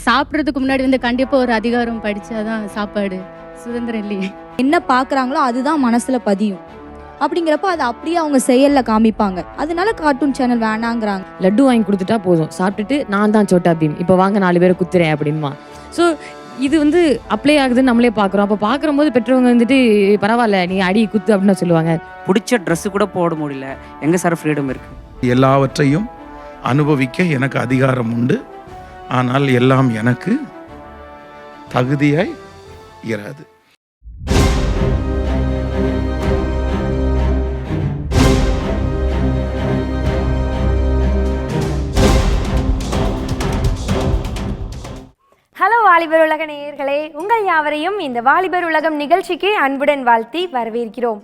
சாப்பிட்றதுக்கு முன்னாடி வந்து கண்டிப்பாக ஒரு அதிகாரம் படித்தாதான் சாப்பாடு, சுதந்திரம் இல்லையே. என்ன பார்க்குறாங்களோ அதுதான் மனசில் பதியும். அப்படிங்கிறப்ப அதை அப்படியே அவங்க செயலில் காமிப்பாங்க. அதனால கார்ட்டூன் சேனல் வேணாங்கிறாங்க. லட்டு வாங்கி கொடுத்துட்டா போதும், சாப்பிட்டுட்டு நான் தான் சோட்டா பீம், இப்போ வாங்க 4 பேரை குத்துறேன் அப்படின்மா. ஸோ இது வந்து அப்ளை ஆகுதுன்னு நம்மளே பார்க்குறோம். அப்போ பார்க்கும்போது பெற்றவங்க வந்துட்டு பரவாயில்ல நீ அடி குத்து அப்படின்னு சொல்லுவாங்க. பிடிச்ச ட்ரெஸ்ஸு கூட போட முடியல. எங்கே சார் ஃப்ரீடம் இருக்குது? எல்லாவற்றையும் அனுபவிக்க எனக்கு அதிகாரம் உண்டு, ஆனால் எல்லாம் எனக்கு தகுதியாய் இராது. ஹலோ வாலிபர் உலக நேயர்களே, உங்கள் யாவரையும் இந்த வாலிபர் உலகம் நிகழ்ச்சிக்கு அன்புடன் வாழ்த்தி வரவேற்கிறோம்.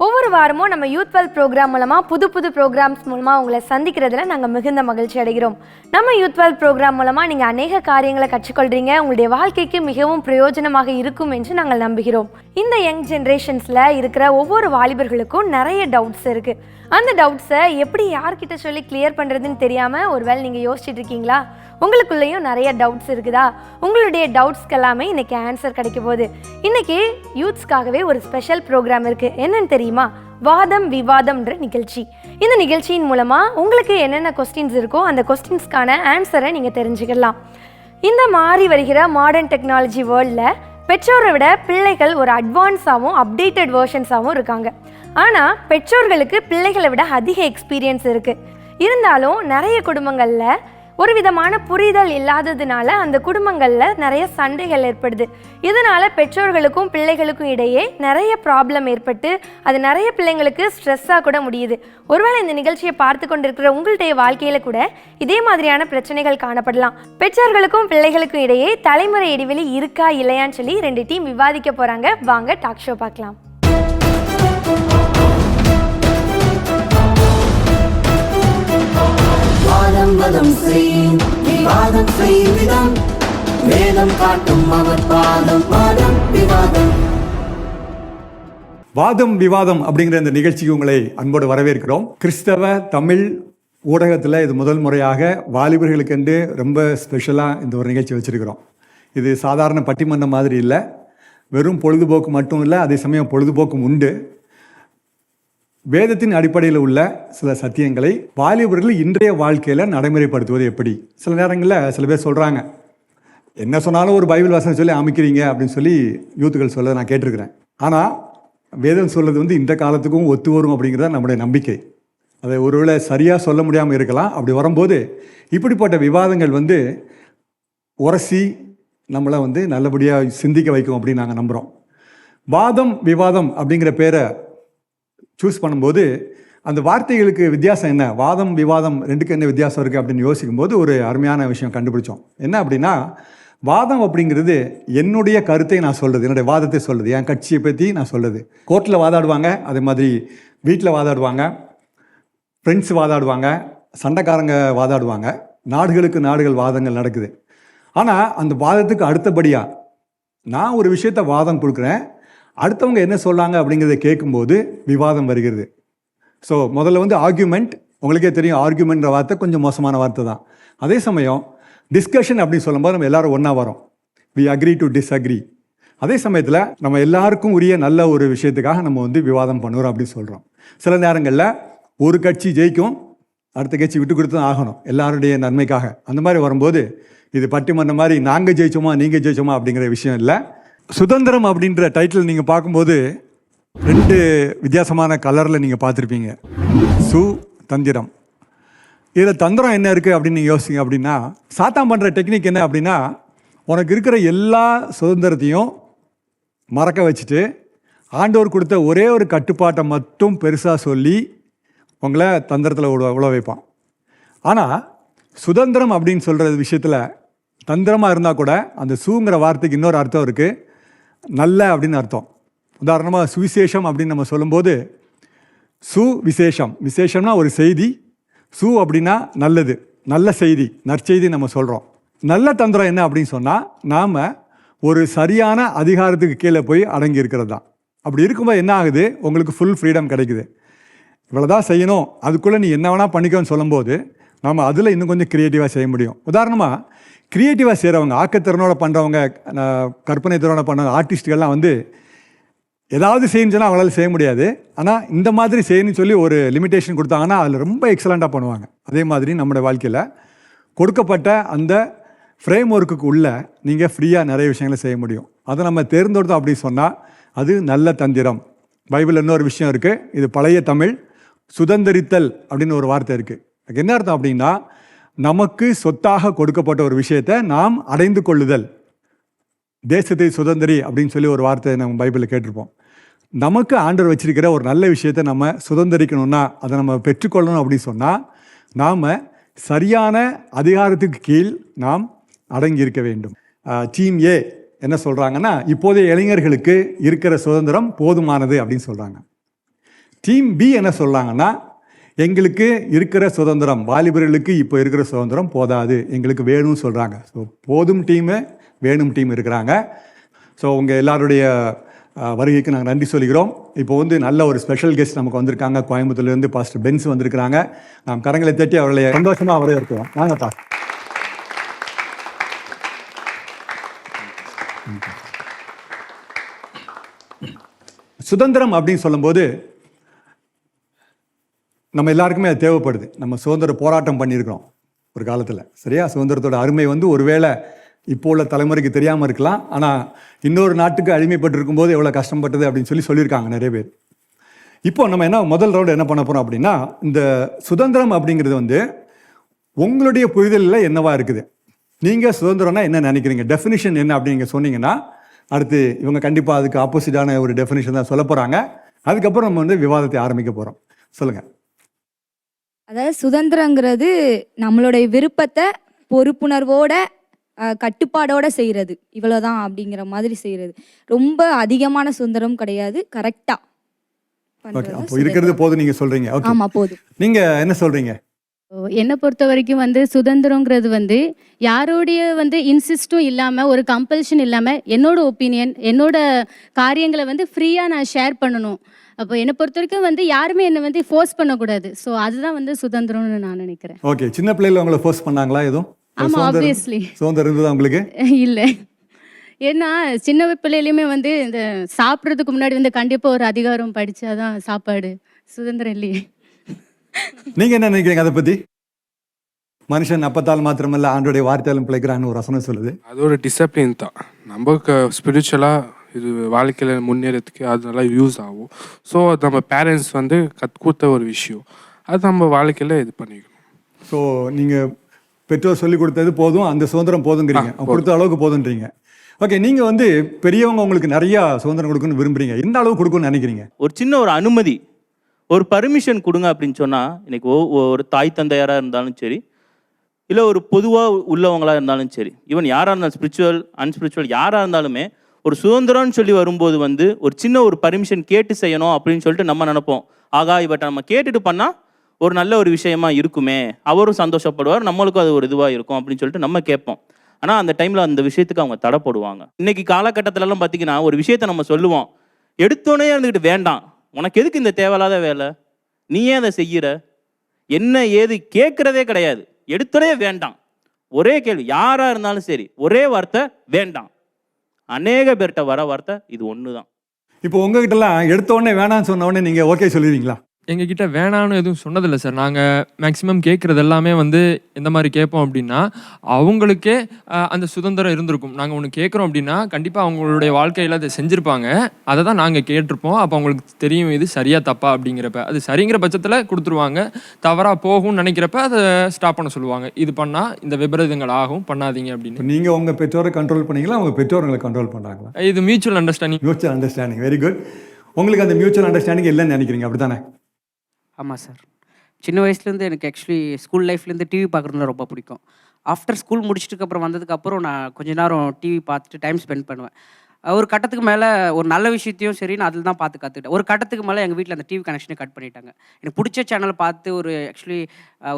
ஒவ்வொரு வாரமும் நம்ம யூத் வெல் ப்ரோக்ராம் மூலமாக புது ப்ரோக்ராம்ஸ் மூலமாக உங்களை சந்திக்கிறதுல நாங்கள் மிகுந்த மகிழ்ச்சி அடைகிறோம். நம்ம யூத் வெல் ப்ரோக்ராம் மூலமாக நீங்கள் அநேக காரியங்களை கற்றுக்கொள்கிறீங்க. உங்களுடைய வாழ்க்கைக்கு மிகவும் பிரயோஜனமாக இருக்கும் என்று நாங்கள் நம்புகிறோம். இந்த யங் ஜென்ரேஷன்ஸில் இருக்கிற ஒவ்வொரு வாலிபர்களுக்கும் நிறைய டவுட்ஸ் இருக்குது. அந்த டவுட்ஸை எப்படி யார்கிட்ட சொல்லி கிளியர் பண்ணுறதுன்னு தெரியாமல் ஒருவேளை நீங்கள் யோசிச்சுட்டு இருக்கீங்களா? உங்களுக்குள்ளேயும் நிறைய டவுட்ஸ் இருக்குதா? உங்களுடைய டவுட்ஸ்க்கு எல்லாமே இன்றைக்கி ஆன்சர் கிடைக்க போகுது. இன்றைக்கி யூத்ஸ்க்காகவே ஒரு ஸ்பெஷல் ப்ரோக்ராம் இருக்குது. என்னன்னு தெரியுமா? வாதம் விவாதம்ன்ற நிகழ்ச்சி. இந்த நிகழ்ச்சியின் மூலமாக உங்களுக்கு என்னென்ன கொஸ்டின்ஸ் இருக்கோ அந்த கொஸ்டின்ஸ்க்கான ஆன்சரை நீங்கள் தெரிஞ்சுக்கலாம். இந்த மாறி வருகிற மாடர்ன் டெக்னாலஜி வேர்ல்டில் பெற்றோரை விட பிள்ளைகள் ஒரு அட்வான்ஸாகவும் அப்டேட்டட் வேர்ஷன்ஸாகவும் இருக்காங்க. ஆனால் பெற்றோர்களுக்கு பிள்ளைகளை விட அதிக எக்ஸ்பீரியன்ஸ் இருக்குது. இருந்தாலும் நிறைய குடும்பங்களில் ஒரு விதமான புரிதல் இல்லாததுனால அந்த குடும்பங்களில் நிறைய சண்டைகள் ஏற்படுது. இதனால் பெற்றோர்களுக்கும் பிள்ளைகளுக்கும் இடையே நிறைய ப்ராப்ளம் ஏற்பட்டு அது நிறைய பிள்ளைங்களுக்கு ஸ்ட்ரெஸ்ஸாக கூட முடியுது. ஒருவேளை இந்த நிகழ்ச்சியை பார்த்து கொண்டிருக்கிற உங்களுடைய வாழ்க்கையில் கூட இதே மாதிரியான பிரச்சனைகள் காணப்படலாம். பெற்றோர்களுக்கும் பிள்ளைகளுக்கும் இடையே தலைமுறை இடைவெளி இருக்கா இல்லையான்னு சொல்லி 2 டீம் விவாதிக்க போகிறாங்க. வாங்க டாக் ஷோ பார்க்கலாம். வாதம் செய்யும் விவாதம் செய்விதம் வேதம் காட்டும் அவர் பாதம் வாதம் விவாதம். வாதம் விவாதம் அப்படிங்கிற இந்த நிகழ்ச்சிக்கு உங்களை அன்போடு வரவேற்கிறோம். கிறிஸ்தவ தமிழ் ஊடகத்தில் இது முதல் முறையாக வாலிபர்களுக்கென்று ரொம்ப ஸ்பெஷலாக இந்த ஒரு நிகழ்ச்சி வச்சுருக்கிறோம். இது சாதாரண பட்டிமன்றம் மாதிரி இல்லை, வெறும் பொழுதுபோக்கு மட்டும் இல்லை, அதே சமயம் பொழுதுபோக்கும் உண்டு. வேதத்தின் அடிப்படையில் உள்ள சில சத்தியங்களை வாலிபர்கள் இன்றைய வாழ்க்கையில் நடைமுறைப்படுத்துவது எப்படி? சில நேரங்களில் சில பேர் சொல்கிறாங்க, என்ன சொன்னாலும் ஒரு பைபிள் வசனம் சொல்லி அமைக்கிறீங்க அப்படின்னு சொல்லி யூத்துக்கள் சொல்ல நான் கேட்டிருக்கிறேன். ஆனால் வேதம் சொல்கிறது வந்து இந்த காலத்துக்கும் ஒத்து வரும் அப்படிங்கிறத நம்முடைய நம்பிக்கை. அதை ஒருவேளை சரியாக சொல்ல முடியாமல் இருக்கலாம். அப்படி வரும்போது இப்படிப்பட்ட விவாதங்கள் வந்து உரசி நம்மளை வந்து நல்லபடியாக சிந்திக்க வைக்கும் அப்படின்னு நாங்கள் நம்புகிறோம். வாதம் விவாதம் அப்படிங்கிற பேரை சூஸ் பண்ணும்போது அந்த வார்த்தைகளுக்கு வித்தியாசம் என்ன, வாதம் விவாதம் ரெண்டுக்கு என்ன வித்தியாசம் இருக்குது அப்படின்னு யோசிக்கும்போது ஒரு அருமையான விஷயம் கண்டுபிடிச்சோம். என்ன அப்படின்னா, வாதம் அப்படிங்கிறது என்னுடைய கருத்தை நான் சொல்கிறது, என்னுடைய வாதத்தை சொல்கிறது, என் கட்சியை பற்றி நான் சொல்கிறது. கோர்ட்டில் வாதாடுவாங்க, அதே மாதிரி வீட்டில் வாதாடுவாங்க, ஃப்ரெண்ட்ஸ் வாதாடுவாங்க, சண்டைக்காரங்க வாதாடுவாங்க, நாடுகள் வாதங்கள் நடக்குது. ஆனால் அந்த வாதத்துக்கு அடுத்தபடியாக நான் ஒரு விஷயத்தை வாதம் கொடுக்குறேன், அடுத்தவங்க என்ன சொல்லாங்க அப்படிங்கிறத கேட்கும்போது விவாதம் வருகிறது. ஸோ முதல்ல வந்து ஆர்கியூமெண்ட், உங்களுக்கே தெரியும் ஆர்கியூமெண்ட்ற வார்த்தை கொஞ்சம் மோசமான வார்த்தை தான். அதே சமயம் டிஸ்கஷன் அப்படின்னு சொல்லும்போது நம்ம எல்லாரும் ஒன்றா வரோம், வி அக்ரி டு டிஸ்அக்ரி. அதே சமயத்தில் நம்ம எல்லாருக்கும் உரிய நல்ல ஒரு விஷயத்துக்காக நம்ம வந்து விவாதம் பண்ணுறோம் அப்படின்னு சொல்கிறோம். சில நேரங்களில் ஒரு கட்சி ஜெயிக்கும், அடுத்த கட்சி விட்டு கொடுத்து தான் ஆகணும் எல்லாருடைய நன்மைக்காக. அந்த மாதிரி வரும்போது இது பட்டிமன்றம் மாதிரி நாங்கள் ஜெயிச்சோமா நீங்கள் ஜெயிச்சோமா அப்படிங்கிற விஷயம் இல்லை. சுதந்திரம் அப்படின்ற டைட்டில் நீங்கள் பார்க்கும்போது 2 வித்தியாசமான கலரில் நீங்கள் பார்த்துருப்பீங்க, சு தந்திரம். இதில் தந்திரம் என்ன இருக்குது அப்படின்னு நீங்கள் யோசிங்க. அப்படின்னா சாத்தான் பண்ணுற டெக்னிக் என்ன அப்படின்னா, உனக்கு இருக்கிற எல்லா சுதந்திரத்தையும் மறக்க வச்சுட்டு ஆண்டவர் கொடுத்த ஒரே ஒரு கட்டுப்பாட்டை மட்டும் பெருசாக சொல்லி உங்களை தந்திரத்தில் உழ வைப்பான். ஆனால் சுதந்திரம் அப்படின்னு சொல்கிற விஷயத்தில் தந்திரமாக இருந்தால் கூட அந்த சூங்கிற வார்த்தைக்கு இன்னொரு அர்த்தம் இருக்குது, நல்ல அப்படின்னு அர்த்தம். உதாரணமாக சுவிசேஷம் அப்படின்னு நம்ம சொல்லும்போது சு விசேஷம், விசேஷம்னா ஒரு செய்தி, சு அப்படின்னா நல்லது, நல்ல செய்தி, நற்செய்தி நம்ம சொல்கிறோம். நல்ல தந்திரம் என்ன அப்படின்னு சொன்னால், நாம் ஒரு சரியான அதிகாரத்துக்கு கீழே போய் அடங்கி இருக்கிறது தான். அப்படி இருக்கும்போது என்ன ஆகுது, உங்களுக்கு ஃபுல் ஃப்ரீடம் கிடைக்குது. இவ்வளோதான் செய்யணும், அதுக்குள்ளே நீ என்ன வேணால் பண்ணிக்கோன்னு சொல்லும்போது நம்ம அதில் இன்னும் கொஞ்சம் க்ரியேட்டிவாக செய்ய முடியும். உதாரணமாக க்ரியேட்டிவாக செய்கிறவங்க, ஆக்கத்திறனோட பண்ணுறவங்க, கற்பனை திறனோட பண்ணுறவங்க, ஆர்டிஸ்ட்டுகள்லாம் வந்து ஏதாவது செய்யணும்னு சொன்னால் அவங்களால செய்ய முடியாது. ஆனால் இந்த மாதிரி செய்யணும்னு சொல்லி ஒரு லிமிட்டேஷன் கொடுத்தாங்கன்னா அதில் ரொம்ப எக்ஸலண்ட்டாக பண்ணுவாங்க. அதே மாதிரி நம்முடைய வாழ்க்கையில் கொடுக்கப்பட்ட அந்த ஃப்ரேம் ஒர்க்குக்கு உள்ள நீங்கள் ஃப்ரீயாக நிறைய விஷயங்களை செய்ய முடியும். அதை நம்ம தேர்ந்தெடுத்தோம் அப்படின்னு சொன்னால் அது நல்ல தந்திரம். பைபிளில் இன்னொரு விஷயம் இருக்குது, இது பழைய தமிழ், சுதந்திரித்தல் அப்படின்னு ஒரு வார்த்தை இருக்குது. அதுக்கு என்ன அர்த்தம் அப்படின்னா, நமக்கு சொத்தாக கொடுக்கப்பட்ட ஒரு விஷயத்தை நாம் அடைந்து கொள்ளுதல். தேசத்தை சுதந்திரி அப்படின்னு சொல்லி ஒரு வார்த்தை நம்ம பைபிளில் கேட்டிருப்போம். நமக்கு ஆண்டவர் வச்சிருக்கிற ஒரு நல்ல விஷயத்தை நம்ம சுதந்திரிக்கணும்னா, அதை நம்ம பெற்றுக்கொள்ளணும் அப்படின்னு சொன்னால் நாம் சரியான அதிகாரத்துக்கு கீழ் நாம் அடங்கி இருக்க வேண்டும். டீம் ஏ என்ன சொல்கிறாங்கன்னா, இப்போதைய இளைஞர்களுக்கு இருக்கிற சுதந்திரம் போதுமானது அப்படின்னு சொல்கிறாங்க. டீம் பி என்ன சொல்கிறாங்கன்னா, எங்களுக்கு இருக்கிற சுதந்திரம், வாலிபர்களுக்கு இப்போ இருக்கிற சுதந்திரம் போதாது, எங்களுக்கு வேணும்னு சொல்கிறாங்க. ஸோ போதும் டீமு, வேணும் டீம் இருக்கிறாங்க. ஸோ உங்கள் எல்லாருடைய வருகைக்கு நாங்கள் நன்றி சொல்கிறோம். இப்போ வந்து நல்ல ஒரு ஸ்பெஷல் கெஸ்ட் நமக்கு வந்திருக்காங்க. கோயம்புத்தூர்லேருந்து பாஸ்டர் பென்ஸ் வந்திருக்கிறாங்க. நாம் கரங்களை தட்டி அவர்களை சந்தோஷமாக வரவேற்கிறோம். வாங்கப்பா. சுதந்திரம் அப்படின்னு சொல்லும்போது நம்ம எல்லாருக்குமே அது தேவைப்படுது. நம்ம சுதந்திர போராட்டம் பண்ணியிருக்கிறோம் ஒரு காலத்தில், சரியா? சுதந்திரத்தோட அருமை வந்து ஒருவேளை இப்போ உள்ள தலைமுறைக்கு தெரியாமல் இருக்கலாம். ஆனால் இன்னொரு நாட்டுக்கு அடிமைப்பட்டு இருக்கும்போது எவ்வளோ கஷ்டப்பட்டது அப்படின்னு சொல்லியிருக்காங்க நிறைய பேர். இப்போ நம்ம முதல் ரவுண்டு என்ன பண்ண போகிறோம் அப்படின்னா, இந்த சுதந்திரம் அப்படிங்கிறது வந்து உங்களுடைய புரிதலில் என்னவா இருக்குது, நீங்கள் சுதந்திரம்னா என்ன நினைக்கிறீங்க, டெஃபினிஷன் என்ன அப்படிங்க சொன்னீங்கன்னா, அடுத்து இவங்க கண்டிப்பாக அதுக்கு ஆப்போசிட்டான ஒரு டெஃபினிஷன் தான் சொல்ல போகிறாங்க. அதுக்கப்புறம் நம்ம வந்து விவாதத்தை ஆரம்பிக்க போகிறோம். சொல்லுங்கள். அதாவது சுதந்திரங்கிறது நம்மளுடைய விருப்பத்தை பொறுப்புணர்வோட கட்டுப்பாடோட செய்கிறது, இவ்வளோதான் அப்படிங்கிற மாதிரி செய்கிறது. ரொம்ப அதிகமான சுதந்திரம் கிடையாது, கரெக்டாக அப்போ இருக்கிறது போதும் நீங்கள் சொல்கிறீங்க. ஆமாம், போதும். நீங்கள் என்ன சொல்கிறீங்க? என்னை பொறுத்த வரைக்கும் வந்து சுதந்திரங்கிறது வந்து யாரோடைய வந்து இன்சிஸ்டும் இல்லாமல், ஒரு கம்பல்ஷன் இல்லாமல், என்னோட ஒப்பீனியன், என்னோட காரியங்களை வந்து ஃப்ரீயாக நான் ஷேர் பண்ணணும். அப்போ என்னை பொறுத்த வரைக்கும் வந்து யாருமே என்னை வந்து ஃபோர்ஸ் பண்ணக்கூடாது. ஸோ அதுதான் வந்து சுதந்திரம்னு நான் நினைக்கிறேன். ஓகே. சின்ன பிள்ளைல உங்களை ஃபோர்ஸ் பண்ணாங்களா எதுவும்? ஆமாம், ஆப்வியஸ்லி. சுதந்திரம் இருந்ததா உங்களுக்கு? இல்லை, ஏன்னா சின்ன பிள்ளையிலையுமே வந்து இந்த சாப்பிட்றதுக்கு முன்னாடி வந்து கண்டிப்பாக ஒரு அதிகாரம் படித்தாதான் சாப்பாடு. சுதந்திரம் இல்லையே. நீங்க என்ன நினைக்கிறீங்க அதை பத்தி? மனுஷன் அப்பத்தால் மாத்திரமல்ல ஆண்டோடைய வார்த்தையாலும் பிழைக்கிறான்னு ஒரு வசனம் சொல்லுது. அது ஒரு டிசிப்ளின் தான். நமக்கு ஸ்பிரிச்சுவலாக இது வாழ்க்கையில் முன்னேறதுக்கு அது நல்லா யூஸ் ஆகும். ஸோ அது நம்ம பேரண்ட்ஸ் வந்து கொடுத்த ஒரு விஷயம், அது நம்ம வாழ்க்கையில் இது பண்ணிக்கணும். ஸோ நீங்கள் பெற்றோர் சொல்லி கொடுத்தது போதும், அந்த சுதந்திரம் போதுங்கிறீங்க, கொடுத்த அளவுக்கு போதுன்றீங்க. ஓகே. நீங்கள் வந்து பெரியவங்க உங்களுக்கு நிறையா சுதந்திரம் கொடுக்கணும்னு விரும்புறீங்க, எந்த அளவுக்கு கொடுக்கணும்னு நினைக்கிறீங்க? ஒரு சின்ன ஒரு அனுமதி, ஒரு பர்மிஷன் கொடுங்க அப்படின்னு சொன்னால், இன்னைக்கு ஒரு தாய் தந்தையாராக இருந்தாலும் சரி, இல்லை ஒரு பொதுவாக உள்ளவங்களாக இருந்தாலும் சரி, ஈவன் யாராக இருந்தாலும் ஸ்பிரிச்சுவல் அன்ஸ்பிரிச்சுவல் யாராக இருந்தாலுமே ஒரு சுதந்திரம்னு சொல்லி வரும்போது வந்து ஒரு சின்ன ஒரு பர்மிஷன் கேட்டு செய்யணும் அப்படின்னு சொல்லிட்டு நம்ம நினைப்போம். ஆகா, இவட்ட நம்ம கேட்டுட்டு பண்ணால் ஒரு நல்ல ஒரு விஷயமா இருக்குமே, அவரும் சந்தோஷப்படுவார், நம்மளுக்கும் அது ஒரு இதுவாக இருக்கும் அப்படின்னு சொல்லிட்டு நம்ம கேட்போம். ஆனால் அந்த டைமில் அந்த விஷயத்துக்கு அவங்க தடை போடுவாங்க. இன்னைக்கு காலகட்டத்திலலாம் பார்த்தீங்கன்னா ஒரு விஷயத்தை நம்ம சொல்லுவோம், எடுத்தோடனே இருந்துக்கிட்டு வேண்டாம், உனக்கு எதுக்கு இந்த தேவையில்லாத வேலை, நீ ஏன் அதை செய்கிற, என்ன ஏது கேட்குறதே கிடையாது, எடுத்தோடனே வேண்டாம். ஒரே கேள்வி, யாராக இருந்தாலும் சரி, ஒரே வார்த்தை வேண்டாம். அநேக பேர்கிட்ட வர வார்த்தை இது ஒன்று தான். இப்போ உங்ககிட்டலாம் எடுத்த உடனே வேணான்னு சொன்ன உடனே நீங்கள் ஓகே சொல்லிடுவீங்களா? எங்ககிட்ட வேணான்னு எதுவும் சொன்னதில்லை சார். நாங்கள் மேக்ஸிமம் கேட்குறது எல்லாமே வந்து எந்த மாதிரி கேட்போம் அப்படின்னா, அவங்களுக்கே அந்த சுதந்திரம் இருந்திருக்கும். நாங்கள் ஒன்று கேட்குறோம் அப்படின்னா கண்டிப்பாக அவங்களுடைய வாழ்க்கையில் அதை செஞ்சுருப்பாங்க, அதை தான் நாங்கள் கேட்டிருப்போம். அப்போ அவங்களுக்கு தெரியும் இது சரியா தப்பா அப்படிங்கிறப்ப, அது சரிங்கிற பட்சத்தில் கொடுத்துருவாங்க. தவறாக போகும்னு நினைக்கிறப்ப அதை ஸ்டாப் பண்ண சொல்லுவாங்க. இது பண்ணால் இந்த விபரீதங்கள் ஆகும், பண்ணாதீங்க அப்படின்னு. நீங்கள் உங்கள் பெற்றோரை கண்ட்ரோல் பண்ணீங்களா, அவங்க பெற்றோர் உங்களை கண்ட்ரோல் பண்ணுறாங்களா? இது mutual understanding. Mutual understanding, very good. உங்களுக்கு அந்த மியூச்சுவல் அண்டர்ஸ்டாண்டிங் இல்லைன்னு நினைக்கிறீங்க, அப்படி தானே? ஆமாம் சார். சின்ன வயசுலேருந்து எனக்கு ஆக்சுவலி ஸ்கூல் லைஃப்லேருந்து டிவி பார்க்குறதுல ரொம்ப பிடிக்கும். ஆஃப்டர் ஸ்கூல் முடிச்சிட்டுக்கப்புறம் வந்ததுக்கப்புறம் நான் கொஞ்ச நேரம் டிவி பார்த்துட்டு டைம் ஸ்பெண்ட் பண்ணுவேன். ஒரு கட்டத்துக்கு மேலே ஒரு நல்ல விஷயத்தையும் சரி நான் அதில் தான் பார்த்து கற்றுக்கிட்டேன். ஒரு கட்டத்துக்கு மேலே எங்கள் வீட்டில் அந்த டிவி கனெக்ஷனை கட் பண்ணிட்டாங்க. எனக்கு பிடிச்ச சேனலை பார்த்து ஆக்சுவலி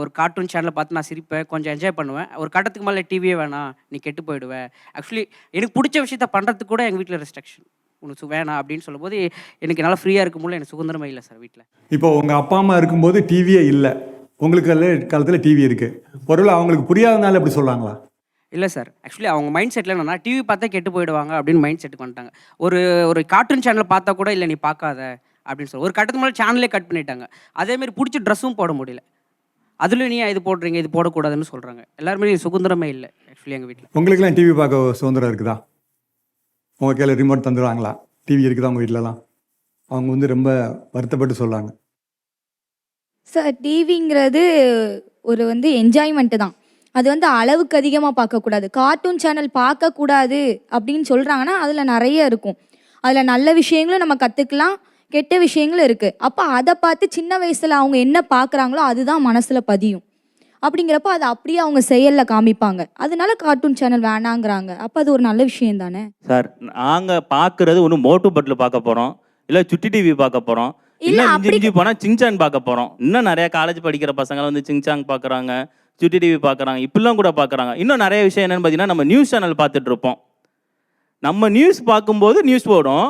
ஒரு கார்ட்டூன் சேனலை பார்த்து நான் சிரிப்பேன், கொஞ்சம் என்ஜாய் பண்ணுவேன். ஒரு கட்டத்துக்கு மேலே டிவியே வேணாம், நீ கெட்டு போயிடுவேன். ஆக்சுவலி எனக்கு பிடிச்ச விஷயத்த பண்ணுறதுக்கு கூட எங்கள் வீட்டில் ரெஸ்ட்ரிக்ஷன், உனக்கு வேணாம் அப்படின்னு சொல்லும்போது எனக்கு நல்லா ஃப்ரீயாக இருக்கும்போது எனக்கு சுதந்திரமே இல்லை சார் வீட்டில். இப்போ உங்கள் அப்பா அம்மா இருக்கும்போது டிவியே இல்லை, உங்களுக்கு காலத்தில் டிவி இருக்குது, ஒருவேளை அவங்களுக்கு புரியாதனால எப்படி சொல்கிறாங்களா? இல்லை சார், ஆக்சுவலி அவங்க மைண்ட் செட்டில் என்னன்னா டிவி பார்த்தா கெட்டு போயிடுவாங்க அப்படின்னு மைண்ட் செட்டுக்கு வந்துட்டாங்க. ஒரு ஒரு கார்ட்டூன் சேனல் பார்த்தா கூட இல்லை நீ பார்க்காத அப்படின்னு சொல்லி ஒரு கட்டத்துக்கு மேலே சேனலே கட் பண்ணிட்டாங்க. அதேமாதிரி பிடிச்ச ட்ரெஸ்ஸும் போட முடியல. அதில் நீ இது போடுறீங்க இது போடக்கூடாதுன்னு சொல்கிறாங்க. எல்லாருமே சுதந்திரமே இல்லை ஆக்சுவலி எங்கள் வீட்டில். உங்களுக்குலாம் டிவி பார்க்க சுதந்திரம் இருக்குதா? உங்கள் கையில் ரிமோட் தந்துடுவாங்களா? டிவி இருக்குதா உங்கள் வீட்டிலலாம்? அவங்க வந்து ரொம்ப வருத்தப்பட்டு சொல்கிறாங்க. சார் டிவிங்கிறது ஒரு வந்து என்ஜாய்மெண்ட்டு தான். அது வந்து அளவுக்கு அதிகமாக பார்க்கக்கூடாது. கார்ட்டூன் சேனல் பார்க்கக்கூடாது அப்படின்னு சொல்கிறாங்கன்னா அதில் நிறைய இருக்கும். அதில் நல்ல விஷயங்களும் நம்ம கற்றுக்கலாம், கெட்ட விஷயங்களும் இருக்குது. அப்போ அதை பார்த்து சின்ன வயசில் அவங்க என்ன பார்க்குறாங்களோ அதுதான் மனசில் பதியும். அப்படிங்கிறப்ப அதை அப்படியே அவங்க செயலில் காமிப்பாங்க. அதனால கார்ட்டூன் சேனல் வேணாங்கிறாங்க. அப்போ அது ஒரு நல்ல விஷயம் தானே சார்? நாங்கள் பார்க்குறது ஒன்று மோட்டு பட்டில் பார்க்க போகிறோம், இல்லை சுட்டி டிவி பார்க்க போகிறோம், இல்லை இஞ்சி போனால் சிங்சாங் பார்க்க போகிறோம். இன்னும் நிறைய காலேஜ் படிக்கிற பசங்க வந்து சிங்சாங் பார்க்குறாங்க, சுட்டி டிவி பார்க்குறாங்க, இப்படிலாம் கூட பார்க்குறாங்க. இன்னும் நிறைய விஷயம் என்னென்னு பார்த்தீங்கன்னா, நம்ம நியூஸ் சேனல் பார்த்துட்டு இருப்போம். நம்ம நியூஸ் பார்க்கும்போது நியூஸ் போடும்.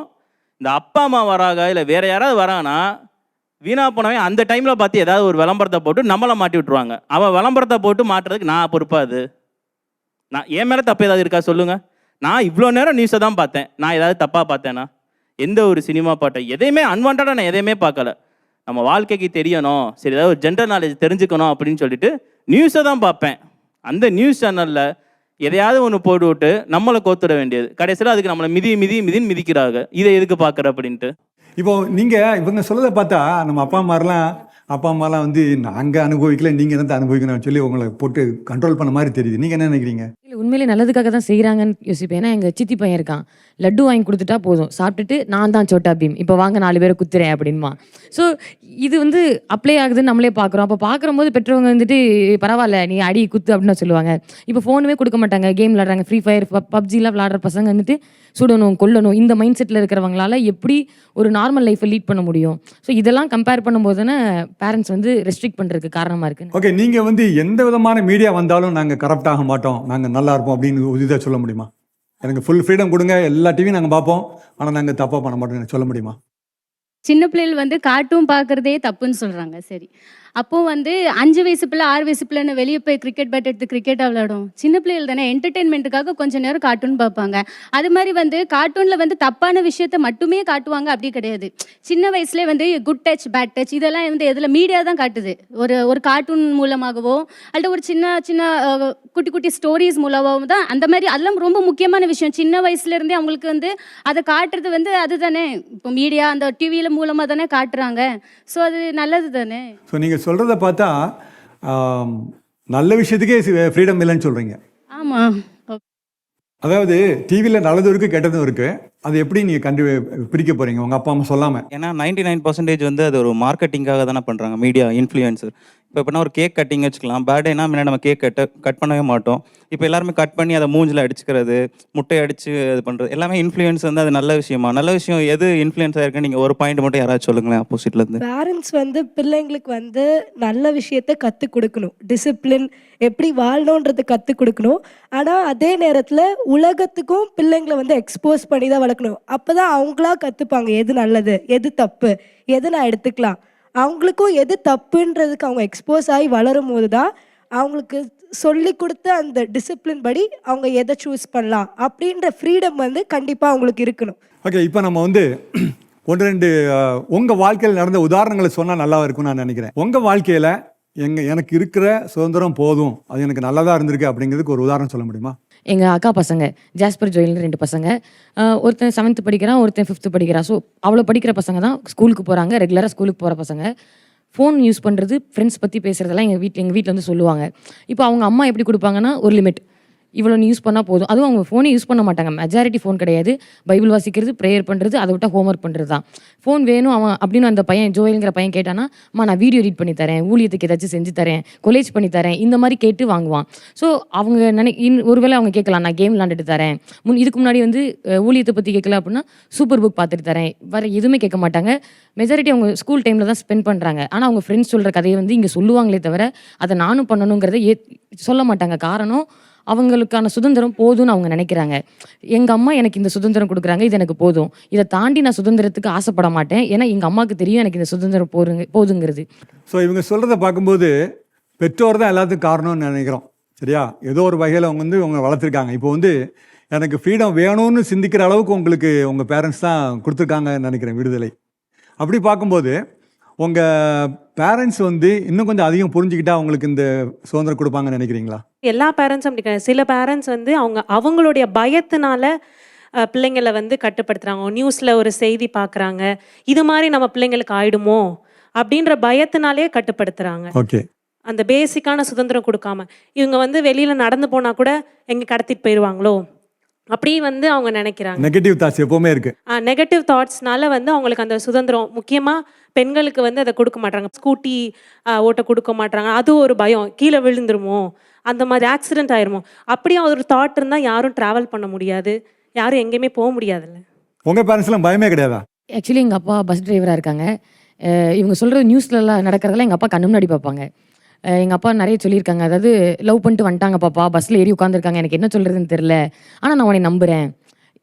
இந்த அப்பா அம்மா வராங்க இல்லை வேறு யாராவது வராங்கன்னா வீணா போனவன் அந்த டைமில் பார்த்து ஏதாவது ஒரு விளம்பரத்தை போட்டு நம்மளை மாட்டி விட்ருவாங்க. அவன் விளம்பரத்தை போட்டு மாட்டுறதுக்கு நான் பொறுப்பாது? நான் என் மேலே தப்பு ஏதாவது இருக்கா சொல்லுங்கள்? நான் இவ்வளோ நேரம் நியூஸை தான் பார்த்தேன். நான் ஏதாவது தப்பாக பார்த்தேன்னா? எந்த ஒரு சினிமா பாட்டை எதையுமே அன்வான்டாக நான் எதையுமே பார்க்கல. நம்ம வாழ்க்கைக்கு தெரியணும், சரி ஏதாவது ஒரு ஜென்ரல் நாலேஜ் தெரிஞ்சுக்கணும் அப்படின்னு சொல்லிட்டு நியூஸை தான் பார்ப்பேன். அந்த நியூஸ் சேனலில் எதையாவது ஒன்று போட்டு விட்டு நம்மளை கோத்துட வேண்டியது. கடைசியில் அதுக்கு நம்மளை மிதின்னு மிதிக்கிறாங்க. இதை எதுக்கு பார்க்குற அப்படின்ட்டு. இப்போ நீங்கள் இவங்க சொல்லதை பார்த்தா நம்ம அப்பா அம்மாலாம் வந்து நாங்கள் அனுபவிக்கல, நீங்கள் என்னத்தை அனுபவிக்கணும்னு சொல்லி உங்களை போட்டு கண்ட்ரோல் பண்ண மாதிரி தெரியுது. நீங்கள் என்ன நினைக்கிறீங்க? இல்லை, உண்மையிலே நல்லதுக்காக தான் செய்கிறாங்கன்னு யோசிப்பேன். ஏன்னா எங்கள் சித்தி பையன் இருக்கான், லட்டு வாங்கி கொடுத்துட்டா போதும், சாப்பிட்டுட்டு நான் தான் சோட்டா பீம், இப்போ வாங்க 4 பேரை குத்துறேன் அப்படின்மா. ஸோ இது வந்து அப்ளை ஆகுதுன்னு நம்மளே பார்க்குறோம். அப்போ பார்க்கும்போது பெற்றவங்க வந்துட்டு பரவாயில்ல நீ அடி குத்து அப்படின்னு சொல்லுவாங்க. இப்போ ஃபோனுமே கொடுக்க மாட்டாங்க, கேம் விளாட்றாங்க, ஃப்ரீ ஃபயர் பப்ஜிலாம் விளாட்ற பசங்க வந்துட்டு சுடணும் கொல்லணும் இந்த மைண்ட் செட்டில் இருக்கிறவங்களால எப்படி ஒரு நார்மல் லைஃப்பை லீட் பண்ண முடியும்? ஸோ இதெல்லாம் கம்பேர் பண்ணும்போது தானே பேரண்ட்ஸ் வந்து ரெஸ்ட்ரிக்ட் பண்ணுறதுக்கு காரணமாக இருக்குது. ஓகே, நீங்கள் வந்து எந்த விதமான மீடியா வந்தாலும் நாங்கள் கரப்ட் ஆக மாட்டோம், நாங்கள் நல்லா இருப்போம் அப்படின்னு உறுதியாக சொல்ல முடியுமா? எனக்கு ஃபுல் ஃப்ரீடம் கொடுங்க, எல்லா டிவியும் நாங்கள் பார்ப்போம், ஆனால் நாங்கள் தப்பாக பண்ண மாட்டோம் சொல்ல முடியுமா? சின்ன பிள்ளைகள் வந்து கார்ட்டூன் பார்க்குறதே தப்புன்னு சொல்கிறாங்க. சரி, அப்போ வந்து 5 வயசு பிள்ளை 6 வயசு பிள்ளைன்னு வெளியே போய் கிரிக்கெட் பேட் எடுத்து கிரிக்கெட்டாக விளையாடும். சின்ன பிள்ளைகள் தானே, என்டர்டெயின்மெண்ட்டுக்காக கொஞ்சம் நேரம் கார்ட்டூன் பார்ப்பாங்க. அது மாதிரி வந்து கார்ட்டூனில் வந்து தப்பான விஷயத்த மட்டுமே காட்டுவாங்க அப்படி கிடையாது. சின்ன வயசுலேயே வந்து குட் டச் பேட் டச் இதெல்லாம் வந்து எதில் மீடியா தான் காட்டுது. ஒரு கார்ட்டூன் மூலமாகவோ அல்லது ஒரு சின்ன சின்ன குட்டி குட்டி ஸ்டோரிஸ் மூலமாகவும் தான் அந்த மாதிரி. அதெல்லாம் ரொம்ப முக்கியமான விஷயம். சின்ன வயசுலேருந்தே அவங்களுக்கு வந்து அதை காட்டுறது வந்து அதுதானே. இப்போ மீடியா அந்த டிவியில் மூலமாக தானே காட்டுறாங்க. ஸோ அது நல்லது தானே. ஸோ நீங்கள் சொல்கிறத பார்த்தா நல்ல விஷயத்துக்கே ஃப்ரீடம் இல்லைன்னு சொல்கிறீங்க. ஆமாம், அதாவது டிவியில் நல்லதும் இருக்குது கெட்டதும் இருக்குது. அது எப்படி நீங்கள் பிரிக்க போகிறீங்க உங்கள் அப்பா அம்மா சொல்லாமல்? ஏன்னா 99% வந்து அது ஒரு மார்க்கெட்டிங்காக தானே பண்ணுறாங்க மீடியா இன்ஃப்ளூயன்சர். இப்போ எப்படின்னா ஒரு கேக் கட்டிங் வச்சுக்கலாம், பர்த்டேனா முன்னாடி நம்ம கேக் கட் பண்ணவே மாட்டோம். இப்போ எல்லாருமே கட் பண்ணி அதை மூஞ்சில் அடிச்சுக்கிறது, முட்டை அடித்து இது பண்ணுறது எல்லாமே இன்ஃப்ளூயன்ஸ் வந்து அது நல்ல விஷயமா? நல்ல விஷயம் எது இன்ஃப்ளூயன்ஸாக இருக்குன்னு நீங்கள் ஒரு பாயிண்ட் மட்டும் யாராவது சொல்லுங்களேன் ஆப்போசிட்லேருந்து. பேரண்ட்ஸ் வந்து பிள்ளைங்களுக்கு வந்து நல்ல விஷயத்த கற்றுக் கொடுக்கணும், டிசிப்ளின் எப்படி வாழணுன்றது கற்றுக் கொடுக்கணும். ஆனால் அதே நேரத்தில் உலகத்துக்கும் பிள்ளைங்களை வந்து எக்ஸ்போஸ் பண்ணி தான் வளர்க்கணும். அப்போ தான் அவங்களா கற்றுப்பாங்க எது நல்லது எது தப்பு எது நான் எடுத்துக்கலாம். அவங்களுக்கும் எது தப்புன்றதுக்கு அவங்க எக்ஸ்போஸ் ஆகி வளரும் போது தான் அவங்களுக்கு சொல்லி கொடுத்த அந்த டிசிப்ளின் படி அவங்க எதை சூஸ் பண்ணலாம் அப்படின்ற ஃப்ரீடம் வந்து கண்டிப்பாக அவங்களுக்கு இருக்கணும். ஓகே, இப்போ நம்ம வந்து 1-2 உங்கள் வாழ்க்கையில் நடந்த உதாரணங்களை சொன்னால் நல்லா இருக்கும்னு நான் நினைக்கிறேன். உங்கள் வாழ்க்கையில் எனக்கு இருக்கிற சுதந்திரம் போதும், அது எனக்கு நல்லதாக இருந்திருக்கு அப்படிங்கிறதுக்கு ஒரு உதாரணம் சொல்ல முடியுமா? எங்கள் அக்கா பசங்க ஜாஸ்பர் ஜோயில்னு 2 பசங்க, ஒருத்தன் 7th படிக்கிறான், ஒருத்தன் 5th படிக்கிறான். ஸோ அவ்வளோ படிக்கிற பசங்க தான் ஸ்கூலுக்கு போகிறாங்க, ரெகுலராக ஸ்கூலுக்கு போகிற பசங்க. ஃபோன் யூஸ் பண்ணுறது, ஃப்ரெண்ட்ஸ் பற்றி பேசுகிறதெல்லாம் எங்கள் வீட்டில் வந்து சொல்லுவாங்க. இப்போ அவங்க அம்மா எப்படி கொடுப்பாங்கன்னா ஒரு லிமிட், இவ்வளோ நீ யூஸ் பண்ணால் போதும். அதுவும் அவங்க ஃபோனே யூஸ் பண்ண மாட்டாங்க, மெஜாரிட்டி ஃபோன் கிடையாது. பைபிள் வாசிக்கிறது, ப்ரேயர் பண்ணுறது, அதை விட்டால் ஹோம்ஒர்க் பண்ணுறது தான். ஃபோன் வேணும் அவன் அப்படின்னு அந்த பையன் ஜோயல்ங்கிற பையன் கேட்டானா, அம்மா நான் வீடியோ எடிட் பண்ணி தரேன், ஊழியத்துக்கு ஏதாச்சும் செஞ்சு தரேன், கொலேஜ் பண்ணி தரேன், இந்த மாதிரி கேட்டு வாங்குவான். ஸோ அவங்க ஒருவேளை அவங்க கேட்கலாம் நான் கேம் விளாண்டுட்டு தரேன். இதுக்கு முன்னாடி வந்து ஊழியத்தை பற்றி கேட்கல அப்படின்னா சூப்பர் புக் பார்த்துட்டு தரேன், வேறு எதுவுமே கேட்க மாட்டாங்க. மெஜாரிட்டி அவங்க ஸ்கூல் டைமில் தான் ஸ்பெண்ட் பண்ணுறாங்க. ஆனால் அவங்க ஃப்ரெண்ட்ஸ் சொல்கிற கதையை வந்து இங்கே சொல்லுவாங்களே தவிர அதை நானும் பண்ணணுங்கிறத சொல்ல மாட்டாங்க. காரணம் அவங்களுக்கான சுதந்திரம் போதும்னு அவங்க நினைக்கிறாங்க. எங்கள் அம்மா எனக்கு இந்த சுதந்திரம் கொடுக்குறாங்க, இது எனக்கு போதும், இதை தாண்டி நான் சுதந்திரத்துக்கு ஆசைப்பட மாட்டேன். ஏன்னா எங்கள் அம்மாவுக்கு தெரியும் எனக்கு இந்த சுதந்திரம் போதுங்கிறது. ஸோ இவங்க சொல்கிறத பார்க்கும்போது பெற்றோர் தான் எல்லாத்துக்கும் காரணம்னு நினைக்கிறோம். சரியா? ஏதோ ஒரு வகையில் அவங்க வந்து உங்களை வளர்த்துருக்காங்க. இப்போ வந்து எனக்கு ஃப்ரீடம் வேணும்னு சிந்திக்கிற அளவுக்கு உங்களுக்கு உங்கள் பேரண்ட்ஸ் தான் கொடுத்துருக்காங்கன்னு நினைக்கிறேன், விடுதலை. அப்படி பார்க்கும்போது உங்கள் பேரண்ட்ஸ் வந்து இன்னும் கொஞ்சம் அதிகம் புரிஞ்சுக்கிட்டா அவங்களுக்கு இந்த சுதந்திரம் கொடுப்பாங்கன்னு நினைக்கிறீங்களா? எல்லா பேரண்ட்ஸும் அப்படி கிடையாது. சில பேரண்ட்ஸ் வந்து அவங்களுடைய பயத்தினால பிள்ளைங்களை வந்து கட்டுப்படுத்துகிறாங்க. நியூஸில் ஒரு செய்தி பார்க்குறாங்க, இது மாதிரி நம்ம பிள்ளைங்களுக்கு ஆயிடுமோ அப்படின்ற பயத்தினாலே கட்டுப்படுத்துகிறாங்க. ஓகே. அந்த பேசிக்கான சுதந்திரம் கொடுக்காம இவங்க வந்து வெளியில் நடந்து போனால் கூட எங்கே கடத்திட்டு போயிடுவாங்களோ அப்படி வந்து அவங்க நினைக்கிறாங்க. நெகட்டிவ் தாட்ஸ் எப்போவுமே இருக்கு. நெகட்டிவ் தாட்ஸ்னால வந்து அவங்களுக்கு அந்த சுதந்திரம், முக்கியமாக பெண்களுக்கு வந்து அதை கொடுக்க மாட்டாங்க. ஸ்கூட்டி ஓட்ட கொடுக்க மாட்டாங்க. அது ஒரு பயம், கீழே விழுந்துருமோ, அந்த மாதிரி ஆக்சிடென்ட் ஆயிருமோ, அப்படியே ஒரு தாட் இருந்தால் யாரும் ட்ராவல் பண்ண முடியாது, யாரும் எங்கேயுமே போக முடியாதுல்ல. உங்கள் பேரண்ட்ஸ்லாம் பயமே கிடையாதா? ஆக்சுவலி எங்கள் அப்பா பஸ் டிரைவராக இருக்காங்க. இவங்க சொல்கிற நியூஸ்லலாம் நடக்கிறதெல்லாம் எங்கள் அப்பா கண்ணு முன்னாடி பார்ப்பாங்க. எங்கள் அப்பா நிறைய சொல்லியிருக்காங்க. அதாவது லவ் பண்ணிட்டு வந்துட்டாங்க பாப்பா, பஸ்ஸில் ஏறி உட்காந்துருக்காங்க, எனக்கு என்ன சொல்கிறதுன்னு தெரில, ஆனால் நான் உன்னை நம்புகிறேன்.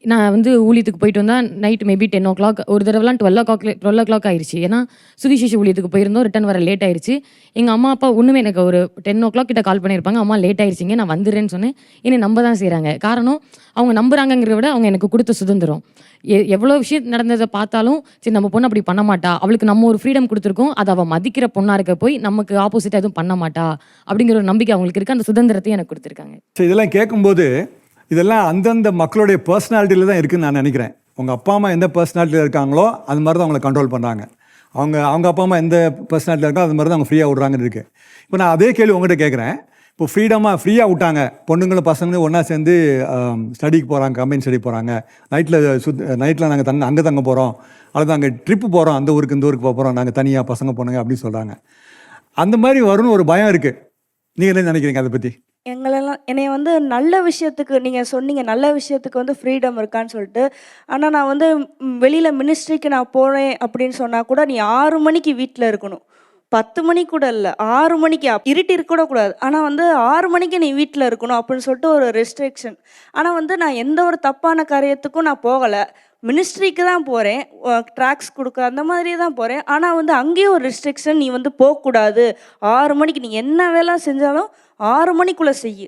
நான் வந்து ஊழியத்துக்கு போயிட்டு வந்தால் நைட் மேபி 10 o'clock, ஒரு தடவைலாம் 12 o'clock ஆயிடுச்சு. ஏன்னா சுவிசேஷ ஊழியத்துக்கு போயிருந்தோம், ரிட்டன் வர லேட் ஆயிடுச்சு. எங்கள் அம்மா அப்பா ஒன்றுமே எனக்கு ஒரு 10 o'clock கிட்ட கால் பண்ணியிருப்பாங்க, அம்மா லேட் ஆயிடுச்சிங்க நான் வந்துடுறேன்னு சொன்னேன். என்னை நம்ப தான் செய்கிறாங்க. காரணம் அவங்க நம்புறாங்கிறத விட அவங்க எனக்கு கொடுத்த சுதந்திரம். எவ்வளோ விஷயம் நடந்ததை பார்த்தாலும் சரி நம்ம பொண்ணு அப்படி பண்ண மாட்டா, அவளுக்கு நம்ம ஒரு ஃப்ரீடம் கொடுத்துருக்கோம், அதை அவள் மதிக்கிற பொண்ணாக இருக்க போய் நமக்கு ஆப்போசிட்டாக எதுவும் பண்ண மாட்டா அப்படிங்கிற ஒரு நம்பிக்கை அவங்களுக்கு இருக்குது. அந்த சுதந்திரத்தையும் எனக்கு கொடுத்துருக்காங்க. சரி, இதெல்லாம் கேட்கும்போது இதெல்லாம் அந்தந்த மக்களுடைய பர்சனாலிட்டியில் தான் இருக்குதுன்னு நான் நினைக்கிறேன். உங்கள் அப்பா அம்மா எந்த பர்சனாலிட்டியில் இருக்காங்களோ அது மாதிரி தான் அவங்களை கண்ட்ரோல் பண்ணுறாங்க. அவங்க அப்பா அம்மா எந்த பர்சனாலிட்டியில் இருக்கோ அது மாதிரி தான் அவங்க ஃப்ரீயாக விட்றாங்கன்னு இருக்குது. இப்போ நான் அதே கேள்வி உங்கள்கிட்ட கேட்குறேன். இப்போ ஃப்ரீயாக விட்டாங்க, பொண்ணுங்களும் பசங்களும் ஒன்றா சேர்ந்து ஸ்டடிக்கு போகிறாங்க, கம்பைன் ஸ்டடி போகிறாங்க, நைட்டில் நாங்கள் அங்கே தங்க போகிறோம், அல்லது அங்கே ட்ரிப்பு போகிறோம், அந்த ஊருக்கு இந்த ஊருக்கு போகிறோம், நாங்கள் தனியாக பசங்க பொண்ணுங்க அப்படின்னு சொல்கிறாங்க. அந்த மாதிரி வரும்னு ஒரு பயம் இருக்குது. நீங்கள் என்ன நினைக்கிறீங்க அதை பற்றி? என்னைய வந்து நல்ல விஷயத்துக்கு நீங்கள் சொன்னீங்க, நல்ல விஷயத்துக்கு வந்து ஃப்ரீடம் இருக்கான்னு சொல்லிட்டு. ஆனால் நான் வந்து வெளியில் மினிஸ்ட்ரிக்கு நான் போகிறேன் அப்படின்னு சொன்னால் கூட நீ 6 மணிக்கு வீட்டில் இருக்கணும், 10 மணிக்கு கூட இல்லை, 6 மணிக்கு இருட்டி இருக்க கூடாது, ஆனால் வந்து 6 மணிக்கு நீ வீட்டில் இருக்கணும் அப்படின்னு சொல்லிட்டு ஒரு ரெஸ்ட்ரிக்ஷன். ஆனால் வந்து நான் எந்த ஒரு தப்பான காரியத்துக்கும் நான் போகலை, மினிஸ்ட்ரிக்கு தான் போகிறேன், ட்ராக்ஸ் கொடுக்க அந்த மாதிரி தான் போகிறேன். ஆனால் வந்து அங்கேயும் ஒரு ரெஸ்ட்ரிக்ஷன், நீ வந்து போகக்கூடாது, 6 மணிக்கு நீ என்ன வேலை செஞ்சாலும் 6 மணிக்குள்ளே செய்யு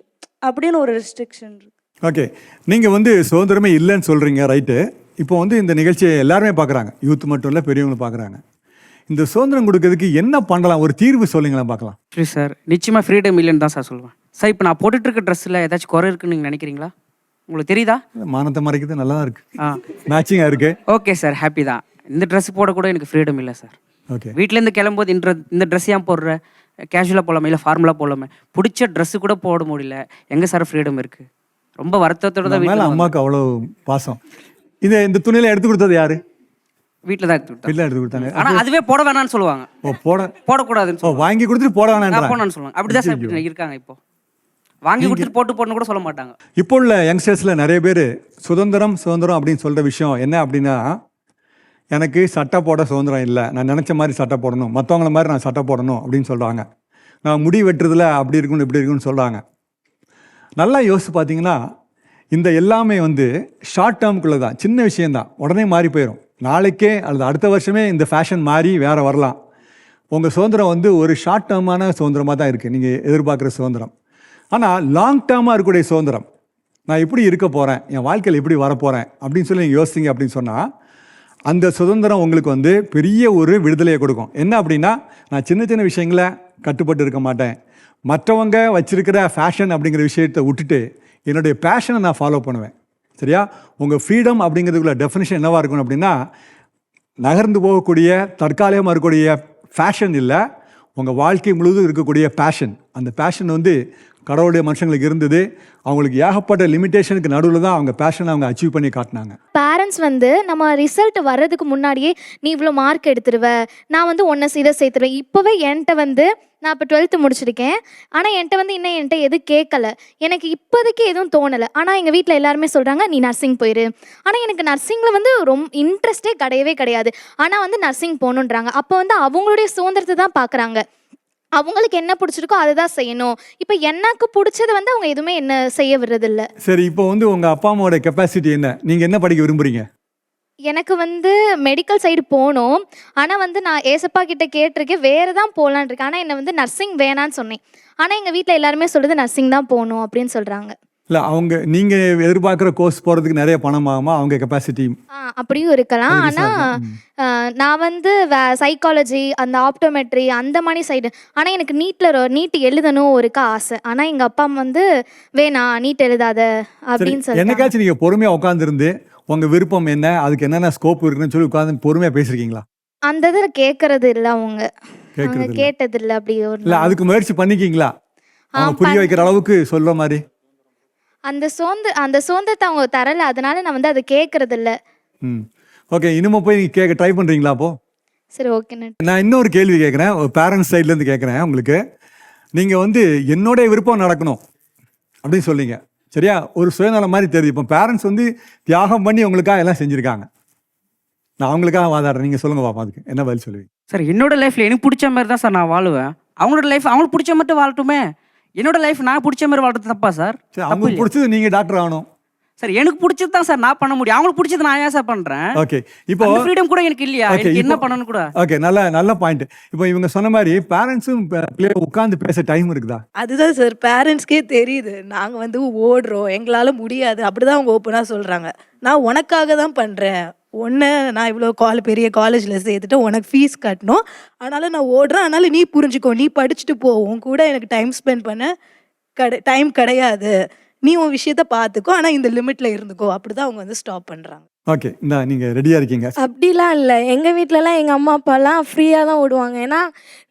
அப்படின்னு ஒரு ரெஸ்ட்ரிக்ஷன் இருக்கு. ஓகே, நீங்கள் வந்து சுதந்திரமே இல்லைன்னு சொல்கிறீங்க, ரைட்டு. இப்போ வந்து இந்த நிகழ்ச்சியை எல்லாருமே பார்க்குறாங்க, யூத் மட்டும் இல்லை பெரியவங்களும் பார்க்குறாங்க. இந்த சுதந்திரம் கொடுக்கறதுக்கு என்ன பண்ணலாம், ஒரு தீர்வு சொல்லுங்களா பார்க்கலாம். சரி சார், நிச்சயமாக ஃப்ரீடம் இல்லைன்னு தான் சார் சொல்லுவேன். சார் இப்போ நான் போட்டுட்டு இருக்க ட்ரெஸ்ஸில் ஏதாச்சும் குறை இருக்குன்னு நீங்கள் நினைக்கிறீங்களா? உங்களுக்கு தெரியுதா? மானத்தை மறைக்கிறது நல்லா தான் இருக்குது, மேட்சிங்காக இருக்குது. ஓகே சார், ஹாப்பி தான். இந்த ட்ரெஸ் போடக்கூட எனக்கு ஃப்ரீடம் இல்லை சார். ஓகே, வீட்டிலேருந்து கிளம்போது இந்த ட்ரெஸ் ஏன் போடுற, கேஷுவலாக போகலாமே இல்லை ஃபார்மலாக போகலாமே, பிடிச்ச ட்ரெஸ்ஸு கூட போட முடியல, எங்கே சார் ஃப்ரீடம் இருக்குது? ரொம்ப வருத்தத்தோட தான் வீட்டில். அம்மாவுக்கு அவ்வளோ பாசம். இந்த துணியில் எடுத்து கொடுத்தது யாரு? வீட்டில் தான் எடுத்து கொடுத்தாங்க. ஆனால் அதுவே போட வேணாம்னு சொல்லுவாங்க. போடக்கூடாதுன்னு வாங்கி கொடுத்துட்டு போட வேணாம் சொல்லுவாங்க. அப்படிதான் சார் இருக்காங்க. இப்போ வாங்கி கொடுத்துட்டு போட்டு கூட சொல்ல மாட்டாங்க. இப்போ உள்ள யங்ஸ்டர்ஸில் நிறைய பேர் சுதந்திரம் அப்படின்னு சொல்கிற விஷயம் என்ன அப்படின்னா, எனக்கு சட்டை போட சுதந்திரம் இல்லை, நான் நினச்ச மாதிரி சட்டை போடணும், மற்றவங்கள மாதிரி நான் சட்டை போடணும் அப்படின்னு சொல்கிறாங்க. நான் முடி வெட்டுறதுல அப்படி இருக்கணும் இப்படி இருக்குன்னு சொல்கிறாங்க. நல்லா யோசிச்சு பார்த்தீங்கன்னா இந்த எல்லாமே வந்து ஷார்ட் டேர்முக்குள்ளே தான், சின்ன விஷயந்தான், உடனே மாறி போயிடும். நாளைக்கே அல்லது அடுத்த வருஷமே இந்த ஃபேஷன் மாறி வேறு வரலாம். உங்கள் சுதந்திரம் வந்து ஒரு ஷார்ட் டேர்மான சுதந்திரமாக தான் இருக்குது, நீங்கள் எதிர்பார்க்குற சுதந்திரம். ஆனால் லாங் டேர்மாக இருக்கக்கூடிய சுதந்திரம், நான் எப்படி இருக்க போகிறேன், என் வாழ்க்கையில் எப்படி வரப்போகிறேன் அப்படின்னு சொல்லி நீங்கள் யோசிங்க அப்படின்னு சொன்னால், அந்த சுதந்திரம் உங்களுக்கு வந்து பெரிய ஒரு விடுதலையை கொடுக்கும். என்ன அப்படின்னா, நான் சின்ன சின்ன விஷயங்களை கட்டுப்பட்டு இருக்க மாட்டேன், மற்றவங்க வச்சிருக்கிற ஃபேஷன் அப்படிங்கிற விஷயத்தை விட்டுட்டு என்னுடைய பேஷனை நான் ஃபாலோ பண்ணுவேன். சரியா? உங்கள் ஃப்ரீடம் அப்படிங்கிறதுக்குள்ள டெஃபினிஷன் என்னவாக இருக்கணும் அப்படின்னா, நகர்ந்து போகக்கூடிய தற்காலிகமாக இருக்கக்கூடிய ஃபேஷன் இல்லை, உங்கள் வாழ்க்கை முழுவதும் இருக்கக்கூடிய பேஷன். அந்த பேஷன் வந்து கடவுளுடைய மனுஷங்களுக்கு இருந்தது, அவங்களுக்கு ஏகப்பட்ட லிமிட்டேஷனுக்கு நடுவில் தான் அவங்க பேஷனை அவங்க அச்சீவ் பண்ணி காட்டினாங்க. பேரண்ட்ஸ் வந்து நம்ம ரிசல்ட் வர்றதுக்கு முன்னாடியே நீ இவ்வளோ மார்க் எடுத்துருவ, நான் வந்து ஒன்றை இதை சேர்த்துருவேன். இப்போவே என்கிட்ட வந்து நான் இப்போ 12th முடிச்சிருக்கேன், ஆனால் என்கிட்ட எதுவும் கேட்கல, எனக்கு இப்போதைக்கு எதுவும் தோணலை. ஆனால் எங்கள் வீட்டில் எல்லாருமே சொல்கிறாங்க நீ நர்சிங் போயிரு. ஆனால் எனக்கு நர்சிங்கில் வந்து ரொம்ப இன்ட்ரெஸ்டே கிடையாது. ஆனால் வந்து நர்சிங் போகணுன்றாங்க. அப்போ வந்து அவங்களுடைய சுதந்திரத்தை தான் பார்க்குறாங்க. அவங்களுக்கு என்ன பிடிச்சிருக்கோ அதை தான் செய்யணும். இப்போ எனக்கு பிடிச்சது வந்து அவங்க எதுவுமே என்ன செய்ய விடுறதில்ல. சரி, இப்போ வந்து உங்கள் அப்பா அம்மாவோட கெப்பாசிட்டி என்ன, நீங்கள் என்ன படிக்க விரும்புகிறீங்க? எனக்கு வந்து மெடிக்கல் சைடு போகணும். ஆனால் வந்து நான் ஏசப்பா கிட்ட கேட்டிருக்கேன், வேறு தான் போகலான் இருக்கேன். ஆனால் என்னை வந்து நர்சிங் வேணான்னு சொன்னேன். ஆனால் எங்கள் வீட்டில் எல்லாருமே சொல்லுது நர்சிங் தான் போகணும் அப்படின்னு சொல்கிறாங்க. இல்லை நீங்கள் எதிர்பார்க்குற கோர்ஸ் போகிறதுக்கு நிறைய பணம் ஆகுமா அவங்க கெப்பாசிட்டி? அப்படியும் இருக்கலாம். ஆனால் நான் வந்து சைக்காலஜி, அந்த ஆப்டோமெட்ரி அந்த மாதிரி சைடு. ஆனால் எனக்கு நீட் எழுதணும் ஒருக்கா ஆசை. ஆனால் எங்கள் அப்பா அம்மா வந்து வேணாம் நீட் எழுதாத அப்படின்னு சொல்லி. என்னைக்காச்சும் நீங்கள் பொறுமையாக உட்காந்துருந்து உங்கள் விருப்பம் என்ன, அதுக்கு என்னென்ன ஸ்கோப் இருக்குன்னு சொல்லி உட்காந்து பொறுமையாக பேசியிருக்கீங்களா? அந்த இதில் கேட்கறது இல்லை அவங்க கேட்டது இல்லை. அப்படி இல்லை அதுக்கு முயற்சி பண்ணிக்கிங்களா? அவங்க புரிய வைக்கிற அளவுக்கு சொல்ல மாதிரி அந்த சுதந்திரத்தை அவங்க தரல, அதனால நான் வந்து அதை கேட்கறது இல்லை. ஓகே, இனிமே போய் கேட்க ட்ரை பண்ணுறீங்களா? அப்போ சரி, ஓகே. நான் இன்னொரு கேள்வி கேட்குறேன், ஒரு பேரண்ட்ஸ் சைட்லேருந்து கேட்குறேன் உங்களுக்கு. நீங்கள் வந்து என்னுடைய விருப்பம் நடக்கணும் அப்படின்னு சொல்லிங்க, சரியா? ஒரு சுயநலம் மாதிரி தெரியுது. இப்போ பேரண்ட்ஸ் வந்து தியாகம் பண்ணி உங்களுக்காக எல்லாம் செஞ்சுருக்காங்க, நான் அவங்களுக்காக வாதாடுறேன். நீங்கள் சொல்லுங்க பாப்பா, அதுக்கு என்ன பதில் சொல்லுவீங்க? சார், என்னோட லைஃப்பில் எனக்கு பிடிச்ச மாதிரி தான் சார் நான் வாழுவேன். அவங்களோட லைஃப் அவங்களுக்கு பிடிச்ச மட்டும் வாழட்டுமே. என்னோட லைஃப் நான் பிடிச்ச மாதிரி வாழ்றது தப்பா சார்? சரி, அவங்களுக்கு பிடிச்சது நீங்கள் டாக்டர் ஆகணும். சார், எனக்கு பிடிச்சது தான் சார் நான் பண்ண முடியும். அவங்களுக்கு பிடிச்சது நான் ஏன் சார் பண்ணுறேன்? ஓகே, இப்போ ஃப்ரீடம் கூட எனக்கு இல்லையா? எனக்கு என்ன பண்ணணும் கூட? ஓகே, நல்ல பாயிண்ட். இப்போ இவங்க சொன்ன மாதிரி பேரண்ட்ஸும் பிள்ளைய உட்காந்து பேச டைம் இருக்குதா? அதுதான் சார் பேரண்ட்ஸ்க்கே தெரியுது. நாங்கள் வந்து ஓடுறோம், எங்களால் முடியாது அப்படிதான் அவங்க ஓப்பனாக சொல்கிறாங்க. நான் உனக்காக தான் பண்ணுறேன், ஒன்று நான் இவ்வளோ பெரிய காலேஜில் சேர்த்துட்டு உனக்கு ஃபீஸ் கட்டணும், அதனால் நான் ஓடுறேன், அதனால் நீ புரிஞ்சுக்கோ, நீ படிச்சுட்டு போவோம் கூட எனக்கு டைம் ஸ்பெண்ட் பண்ண டைம் கிடையாது, நீ உன் விஷயத்த பார்த்துக்கோ, ஆனால் இந்த லிமிட்டில் இருந்துக்கோ, அப்படி தான் அவங்க வந்து ஸ்டாப் பண்ணுறாங்க. ஓகே, நீங்கள் ரெடியாக இருக்கீங்க? அப்படிலாம் இல்லை, எங்கள் வீட்டிலலாம் எங்கள் அம்மா அப்பாலாம் ஃப்ரீயாக தான் ஓடுவாங்க. ஏன்னா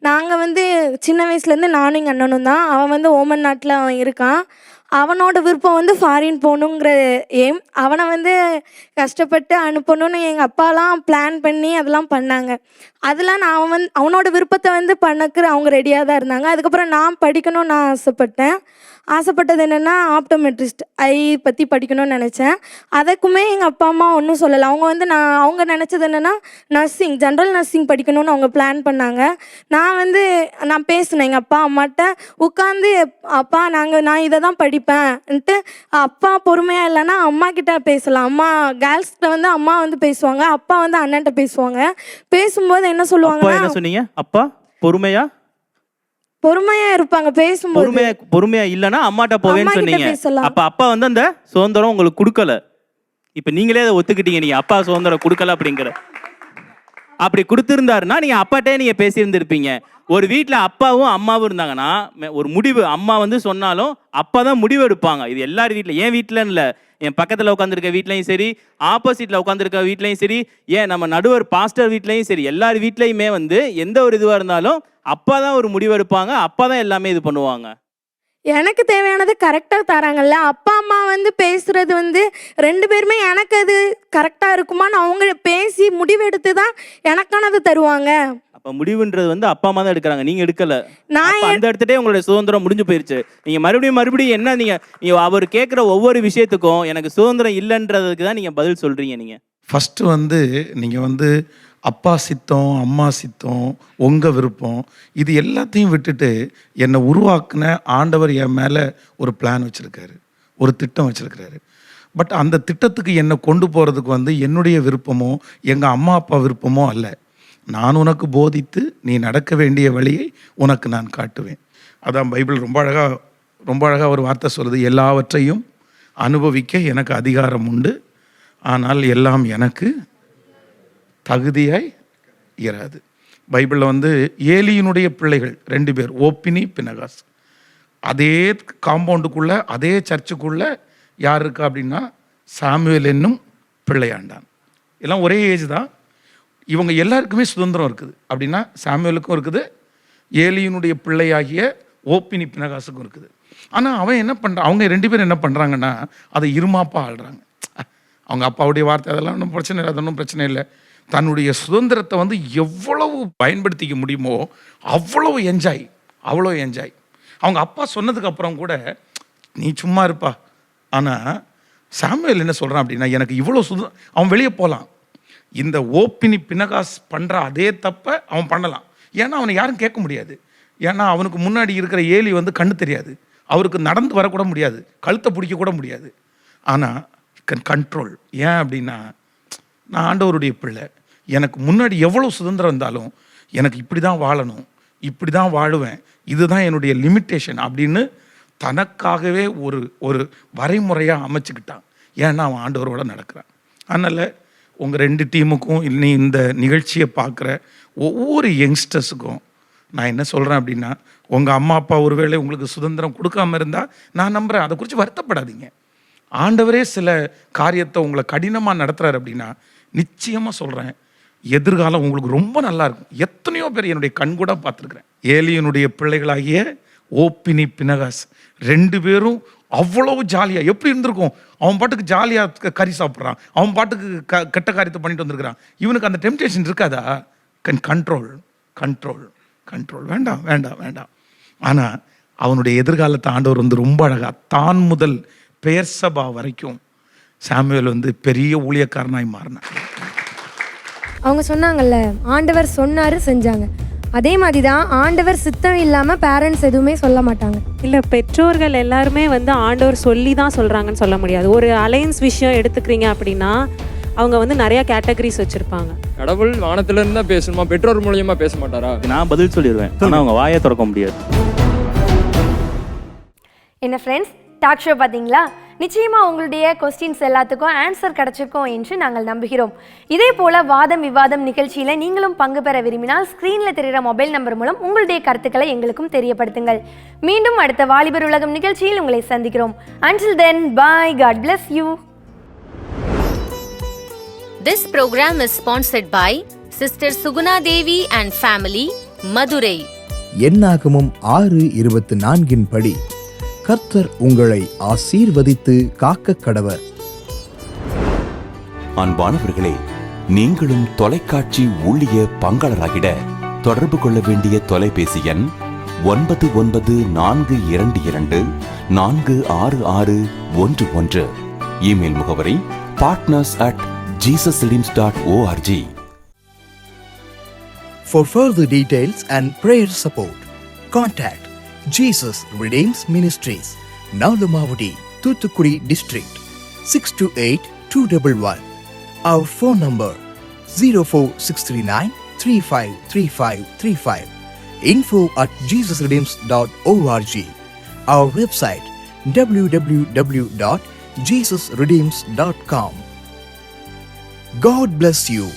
நாங்கள் வந்து சின்ன வயசுலேருந்து நானும் எங்கள் அண்ணனும் தான். அவன் வந்து ஓமன் நாட்டில் அவன் இருக்கான். அவனோட விருப்பம் வந்து ஃபாரின் போகணுங்கிற எய்ம். அவனை வந்து கஷ்டப்பட்டு அனுப்பணும்னு எங்கள் அப்பாலாம் பிளான் பண்ணி அதெல்லாம் பண்ணாங்க. அதெல்லாம் நான் அவனோட விருப்பத்தை வந்து பண்ணக்கு அவங்க ரெடியாக தான் இருந்தாங்க. அதுக்கப்புறம் நான் படிக்கணும்னு நான் ஆசைப்பட்டது என்னென்னா ஆப்டோமெட்ரிஸ்ட் பற்றி படிக்கணும்னு நினச்சேன். அதுக்குமே எங்கள் அப்பா அம்மா ஒன்றும் சொல்லலை. அவங்க வந்து அவங்க நினச்சது என்னென்னா ஜென்ரல் நர்சிங் படிக்கணும்னு அவங்க பிளான் பண்ணாங்க. நான் பேசினேன் எங்கள் அப்பா அம்மாட்ட உட்காந்து, அப்பா நான் இதை தான் படிப்பேன்ட்டு. அப்பா பொறுமையாக இல்லைன்னா அம்மா கிட்ட பேசலாம். அம்மா கேர்ள்ஸ்கிட்ட வந்து அம்மா வந்து பேசுவாங்க, அப்பா வந்து அண்ணன்ட்ட பேசுவாங்க. பேசும்போது என்ன சொல்லுவாங்க, என்ன சொன்னீங்க? அப்பா பொறுமையா இருப்பாங்க பேசும்போது. பொறுமையா இல்லைன்னா அம்மாட்ட போவேன்னு சொன்னீங்க. அப்ப அப்பா வந்து அந்த சுதந்திரம் உங்களுக்கு கொடுக்கல. இப்ப நீங்களே அதை ஒத்துக்கிட்டீங்க, நீங்க அப்பா சுதந்திரம் கொடுக்கல அப்படிங்கிற. அப்படி கொடுத்துருந்தாருன்னா நீங்க அப்பாட்டே நீங்க பேசியிருந்திருப்பீங்க. ஒரு வீட்டில் அப்பாவும் அம்மாவும் இருந்தாங்கன்னா ஒரு முடிவு அம்மா வந்து சொன்னாலும் அப்பா தான் முடிவு எடுப்பாங்க. இது எல்லார் வீட்டில், என் வீட்டிலன்னு இல்லை, என் பக்கத்தில் உட்காந்துருக்க வீட்லையும் சரி, ஆப்போசிட்டில் உட்காந்துருக்க வீட்லையும் சரி, ஏன் நம்ம நடுவர் பாஸ்டர் வீட்லையும் சரி, எல்லார் வீட்லையுமே வந்து எந்த ஒரு இதுவாக இருந்தாலும் அப்பா தான் ஒரு முடிவு எடுப்பாங்க, அப்பா தான் எல்லாமே இது பண்ணுவாங்க. எனக்கு தேவையானது கரெக்டாக தராங்கல்ல. அப்பா அம்மா வந்து பேசுறது வந்து ரெண்டு பேருமே எனக்கு அது கரெக்டாக இருக்குமான்னு அவங்க பேசி முடிவெடுத்து தான் எனக்கானது தருவாங்க. அப்ப முடிவுன்றது வந்து அப்பா அம்மா தான் எடுக்கிறாங்க, நீங்க எடுக்கல. நான் அந்த இடத்துட்டே உங்களுடைய சுதந்திரம் முடிஞ்சு போயிருச்சு. நீங்க மறுபடியும் என்ன நீங்க அவர் கேட்குற ஒவ்வொரு விஷயத்துக்கும் எனக்கு சுதந்திரம் இல்லைன்றதுக்கு தான் நீங்க பதில் சொல்றீங்க. நீங்க ஃபர்ஸ்ட் வந்து நீங்க வந்து அப்பா சித்தம், அம்மா சித்தம், உங்கள் விருப்பம், இது எல்லாத்தையும் விட்டுட்டு என்னை உருவாக்குன ஆண்டவர் என் மேலே ஒரு பிளான் வச்சுருக்காரு, ஒரு திட்டம் வச்சுருக்கிறாரு. பட் அந்த திட்டத்துக்கு என்னை கொண்டு போகிறதுக்கு வந்து என்னுடைய விருப்பமோ எங்கள் அம்மா அப்பா விருப்பமோ அல்ல. நான் உனக்கு போதித்து நீ நடக்க வேண்டிய வழியை உனக்கு நான் காட்டுவேன். அதான் பைபிள் ரொம்ப அழகாக ஒரு வார்த்தை சொல்லுது, எல்லாவற்றையும் அனுபவிக்க எனக்கு அதிகாரம் உண்டு, ஆனால் எல்லாம் எனக்கு தகுதியாய் இராது. பைபிளில் வந்து ஏலியினுடைய பிள்ளைகள் 2 பேர், ஓப்பினி பினகாஸ். அதே காம்பவுண்டுக்குள்ளே அதே சர்ச்சுக்குள்ளே யார் இருக்கா அப்படின்னா சாமுவேல் என்னும் பிள்ளையாண்டான். எல்லாம் ஒரே ஏஜ் தான். இவங்க எல்லாருக்குமே சுதந்திரம் இருக்குது. அப்படின்னா சாமுவேலுக்கும் இருக்குது, ஏலியினுடைய பிள்ளையாகிய ஓப்பினி பினகாசுக்கும் இருக்குது. ஆனால் அவன் என்ன பண்ணுறான், அவங்க 2 பேரும் என்ன பண்ணுறாங்கன்னா அதை இருமாப்பாக ஆள்றாங்க. அவங்க அப்பாவுடைய வார்த்தை அதெல்லாம் ஒன்றும் பிரச்சனை இல்லை, அதொன்றும் பிரச்சனை இல்லை. தன்னுடைய சுதந்திரத்தை வந்து எவ்வளவு பயன்படுத்திக்க முடியுமோ அவ்வளவு என்ஜாய். அவங்க அப்பா சொன்னதுக்கு அப்புறம் கூட நீ சும்மா இருப்பா. ஆனால் சாமுவேல் என்ன சொல்கிறான் அப்படின்னா எனக்கு இவ்வளோ அவன் வெளியே போகலாம், இந்த ஓப்பினி பினகாஸ் பண்ணுற அதே தப்பை அவன் பண்ணலாம். ஏன்னா அவனை யாரும் கேட்க முடியாது. ஏன்னா அவனுக்கு முன்னாடி இருக்கிற ஏலி வந்து கண்ணு தெரியாது, அவருக்கு நடந்து வரக்கூட முடியாது, கழுத்தை பிடிக்க கூட முடியாது. ஆனால் கண்ட்ரோல். ஏன் அப்படின்னா நான் ஆண்டவருடைய பிள்ளை, எனக்கு முன்னாடி எவ்வளோ சுதந்திரம் இருந்தாலும் எனக்கு இப்படி தான் வாழணும், இப்படி தான் வாழுவேன், இதுதான் என்னுடைய லிமிட்டேஷன் அப்படின்னு தனக்காகவே ஒரு ஒரு வரைமுறையாக அமைச்சுக்கிட்டான். ஏன்னா அவன் ஆண்டவரோட நடக்கிறான். அதனால் உங்கள் 2 டீமுக்கும் இன்னி இந்த நிகழ்ச்சியை பார்க்குற ஒவ்வொரு யங்ஸ்டர்ஸுக்கும் நான் என்ன சொல்கிறேன் அப்படின்னா, உங்கள் அம்மா அப்பா ஒருவேளை உங்களுக்கு சுதந்திரம் கொடுக்காம இருந்தால் நான் நம்புகிறேன், அதை குறித்து வருத்தப்படாதீங்க. ஆண்டவரே சில காரியத்தை உங்களை கடினமாக நடத்துகிறார் அப்படின்னா நிச்சயமாக சொல்கிறேன், எதிர்காலம் உங்களுக்கு ரொம்ப நல்லா இருக்கும். எத்தனையோ பேர் என்னுடைய கண்கூட பார்த்துருக்குறேன். ஏலியனுடைய பிள்ளைகளாகிய ஓப்பினி பினகாஸ் 2 பேரும் அவ்வளோ ஜாலியாக எப்படி இருந்திருக்கும். அவன் பாட்டுக்கு ஜாலியாக கறி சாப்பிட்றான், அவன் பாட்டுக்கு கெட்ட காரியத்தை பண்ணிட்டு வந்திருக்கிறான். இவனுக்கு அந்த டெம்டேஷன் இருக்காதா? Control control control. வேண்டாம் வேண்டாம் வேண்டாம். ஆனால் அவனுடைய எதிர்காலத்தை ஆண்டவர் வந்து ரொம்ப அழகாக தான் முதல் பெயர் சபா வரைக்கும் சாமுவேல் வந்து பெரிய ஊழியக்காரனாய் மாறினான். அவங்க சொன்னாங்கல்ல, ஆண்டவர் சொன்னாரு செஞ்சாங்க. அதே மாதிரி தான் ஆண்டவர் சித்தம் இல்லாமல் பேரண்ட்ஸ் எதுவுமே சொல்ல மாட்டாங்க. இல்லை, பெற்றோர்கள் எல்லாருமே வந்து ஆண்டவர் சொல்லி தான் சொல்கிறாங்கன்னு சொல்ல முடியாது. ஒரு அலையன்ஸ் விஷயம் எடுத்துக்கிறீங்க அப்படின்னா அவங்க வந்து நிறைய கேட்டகரிஸ் வச்சுருப்பாங்க. கடவுள் வானத்துல இருந்தா பேசணுமா, பெற்றோர் மூலியமா பேச மாட்டாரா? நான் பதில் சொல்லிடுவேன், ஆனால் அவங்க வாயை திறக்க முடியாது. என்ன ஃப்ரெண்ட்ஸ், டாக் ஷோ பார்த்தீங்களா? நிச்சயமாக உங்களுடைய கொஸ்டின்ஸ் எல்லாத்துக்கும் ஆன்சர் கிடச்சிருக்கோம் என்று நாங்கள் நம்புகிறோம். இதே போல் வாதம் விவாதம் நிகழ்ச்சியில் நீங்களும் பங்கு பெற விரும்பினால் ஸ்க்ரீனில் தெரிகிற மொபைல் நம்பர் மூலம் உங்களுடைய கருத்துக்களை எங்களுக்கும் தெரியப்படுத்துங்கள். மீண்டும் அடுத்த வாலிபர் உலகம் நிகழ்ச்சியில் உங்களை சந்திக்கிறோம். Until then, bye. God bless you. This program is sponsored by Sister Suguna Devi and family, Madurai. என்னாகமும் 6:24 படி கர்த்தர் உங்களை ஆசீர்வதித்து காக்க கடவர். அன்பானவர்களே, நீங்களும் தொலைக்காட்சி ஊழிய பங்காளராகிட தொடர்பு கொள்ள வேண்டிய தொலைபேசி எண் 9422246611. இமெயில் முகவரி partners@jesusredeems.org. For further details and prayer support, contact Jesus Redeems Ministries, Nalumavudi, Thuthukudi District, 628-211. Our phone number 04639-353535. info@jesusredeems.org. Our website www.jesusredeems.com. God bless you.